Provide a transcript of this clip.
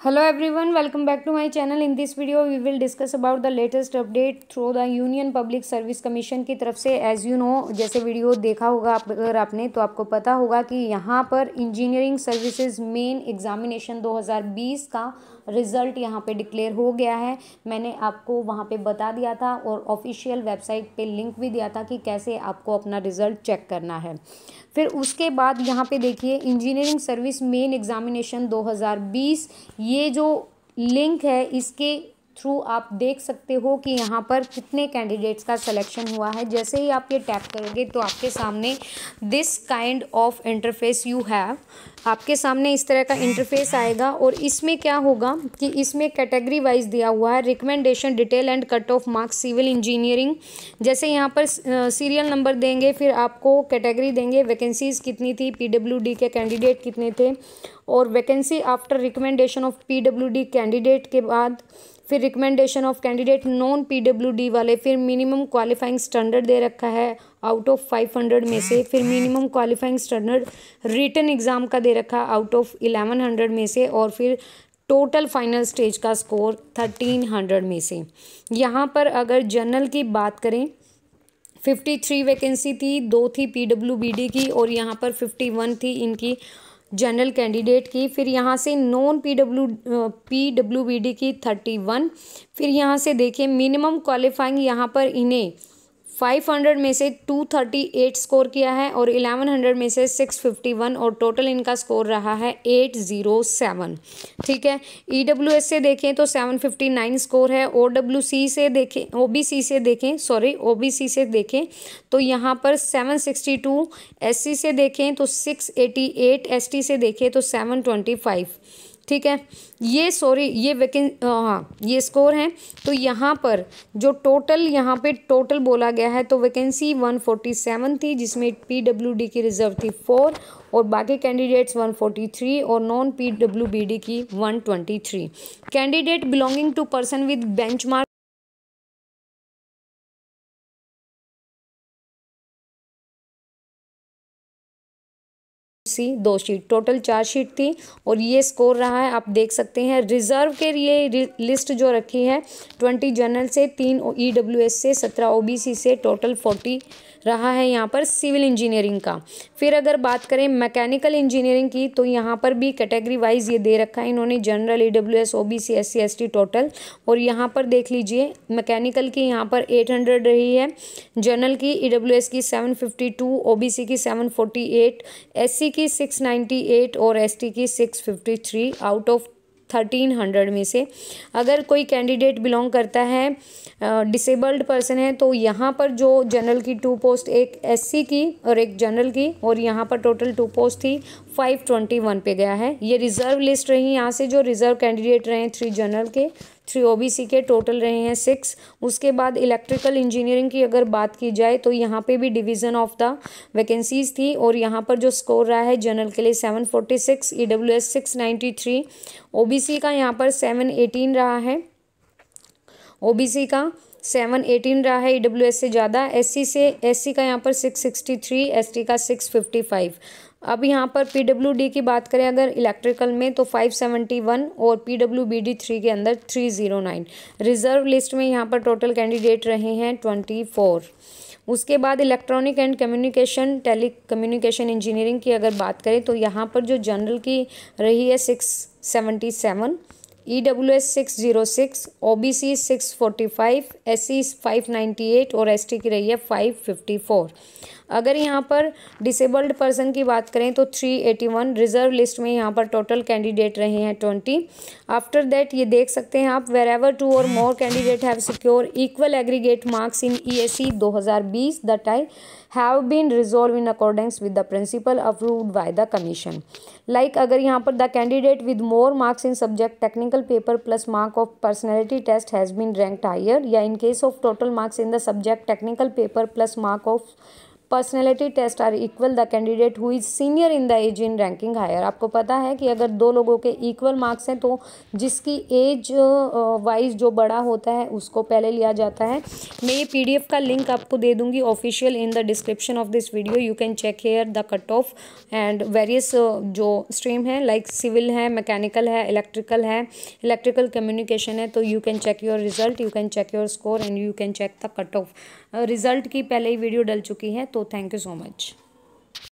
Hello everyone, welcome back to my channel. In this video we will discuss about the latest update through the Union Public Service Commission की तरफ से. As you know, जैसे video देखा होगा अगर आपने, तो आपको पता होगा कि यहाँ पर इंजीनियरिंग सर्विसेज मेन एग्जामिनेशन 2020 का रिज़ल्ट यहाँ पे डिक्लेयर हो गया है. मैंने आपको वहाँ पे बता दिया था और ऑफिशियल वेबसाइट पे लिंक भी दिया था कि कैसे आपको अपना रिज़ल्ट चेक करना है. फिर उसके बाद यहाँ पे देखिए इंजीनियरिंग सर्विस मेन एग्जामिनेशन 2020, ये जो लिंक है इसके थ्रू आप देख सकते हो कि यहाँ पर कितने कैंडिडेट्स का सिलेक्शन हुआ है. जैसे ही आप ये टैप करोगे तो आपके सामने this kind of interface you have, आपके सामने इस तरह का इंटरफेस आएगा. और इसमें क्या होगा कि इसमें कैटेगरी वाइज दिया हुआ है, recommendation, detail and cut off marks civil engineering. जैसे यहाँ पर सीरियल नंबर देंगे, फिर आपको कैटेगरी देंगे, वैकेंसीज कितनी थी, पीडब्ल्यूडी के कैंडिडेट कितने थे, और vacancy after recommendation of PWD candidate के बाद फिर recommendation of candidate non PWD वाले, फिर मिनिमम क्वालिफाइंग स्टैंडर्ड दे रखा है आउट ऑफ 500 में से, फिर minimum qualifying standard written exam का दे रखा आउट ऑफ 1100 में से, और फिर टोटल फाइनल स्टेज का स्कोर 1300 में से. यहाँ पर अगर जनरल की बात करें 53 वैकेंसी थी, 2 थी पीडब्ल्यूबीडी की और यहाँ पर 51 थी इनकी जनरल कैंडिडेट की. फिर यहाँ से नॉन पीडब्ल्यूबीडी की 31. फिर यहाँ से देखिए मिनिमम क्वालिफाइंग यहाँ पर इन्हें 500 में से 238 स्कोर किया है और 1100 में से 651, और टोटल इनका स्कोर रहा है 807. ठीक है. ईडब्ल्यूएस से देखें तो 759 स्कोर है. ओडब्ल्यूसी से देखें, ओबीसी से देखें तो यहाँ पर 762, एससी से देखें तो 688, एसटी से देखें तो 725. ठीक है. ये ये स्कोर हैं. तो यहाँ पर जो यहाँ पे टोटल बोला गया है तो वैकेंसी 147 थी, जिसमें पीडब्ल्यूडी की रिजर्व थी 4 और बाकी कैंडिडेट्स 143 और नॉन पीडब्ल्यूबीडी की 123. Candidate belonging to person with benchmark 2 seat, total 4 seat थी और ये स्कोर रहा है. आप देख सकते हैं रिजर्व के लिए लिस्ट जो रखी है 20 जनरल से, 3 ईडब्ल्यूएस से, 17 ओबीसी से, टोटल 40 रहा है यहाँ पर सिविल इंजीनियरिंग का. फिर अगर बात करें मैकेनिकल इंजीनियरिंग की तो यहाँ पर भी कैटेगरी वाइज ये दे रखा है इन्होंने, general, EWS, OBC, SC, ST total. और यहाँ पर देख लीजिए मैकेनिकल की यहाँ पर 800 रही है, जनरल की, ईडब्ल्यूएस की 752, ओबीसी की 748, एससी की 698 और एसटी की 653 आउट ऑफ 1300 में से. अगर कोई कैंडिडेट बिलोंग करता है डिसेबल्ड पर्सन है तो यहाँ पर जो जनरल की 2 पोस्ट, एक एससी की और एक जनरल की, और यहाँ पर टोटल 2 पोस्ट थी, 521 पे गया है. ये रिजर्व लिस्ट रही. यहाँ से जो रिजर्व कैंडिडेट रहे 3 जनरल के, 3 ओबीसी के, टोटल रहे हैं 6. उसके बाद इलेक्ट्रिकल इंजीनियरिंग की अगर बात की जाए तो यहाँ पे भी डिवीज़न ऑफ द वैकेंसीज थी और यहाँ पर जो स्कोर रहा है जनरल के लिए 746, ईडब्ल्यूएस 693, ओबीसी का यहाँ पर 718 रहा है, ओबीसी का 718 रहा है, ईडब्ल्यूएस से ज़्यादा. एससी का यहाँ पर 663, एसटी का 655. अब यहाँ पर पीडब्ल्यूडी की बात करें अगर इलेक्ट्रिकल में तो 571 और पीडब्ल्यूबीडी 3 के अंदर 309. रिजर्व लिस्ट में यहाँ पर टोटल कैंडिडेट रहे हैं 24. उसके बाद electronic and communication, telecommunication engineering की अगर बात करें तो यहाँ पर जो जनरल की रही है 677, ईडब्ल्यूएस 606, ओबीसी 645, एससी 598 और एसटी की रही है 554. अगर यहाँ पर डिसेबल्ड पर्सन की बात करें तो 381. रिजर्व लिस्ट में यहाँ पर टोटल कैंडिडेट रहे हैं 20. आफ्टर दैट ये देख सकते हैं आप, where ever 2 or more candidate have secure equal aggregate marks in ESC 2020 that I have been resolve in accordance with the principle approved by the commission. Like अगर यहाँ पर the candidate with more marks in subject technical paper plus mark of personality test has been ranked higher, या in case of total marks in the subject technical paper plus mark of personality test are equal the candidate who is senior in the age in ranking higher. आपको पता है कि अगर दो लोगों के equal marks हैं तो जिसकी एज वाइज जो बड़ा होता है उसको पहले लिया जाता है। मैं ये PDF का लिंक आपको दे दूंगी official in the description of this video. You can check here the cut off and various जो स्ट्रीम है लाइक सिविल है, मैकेनिकल है, इलेक्ट्रिकल है, इलेक्ट्रिकल कम्युनिकेशन है। तो you can check your result, you can check your score and you can check the cut off. Result की पहले ही video डल चुकी है। तो थैंक यू सो मच।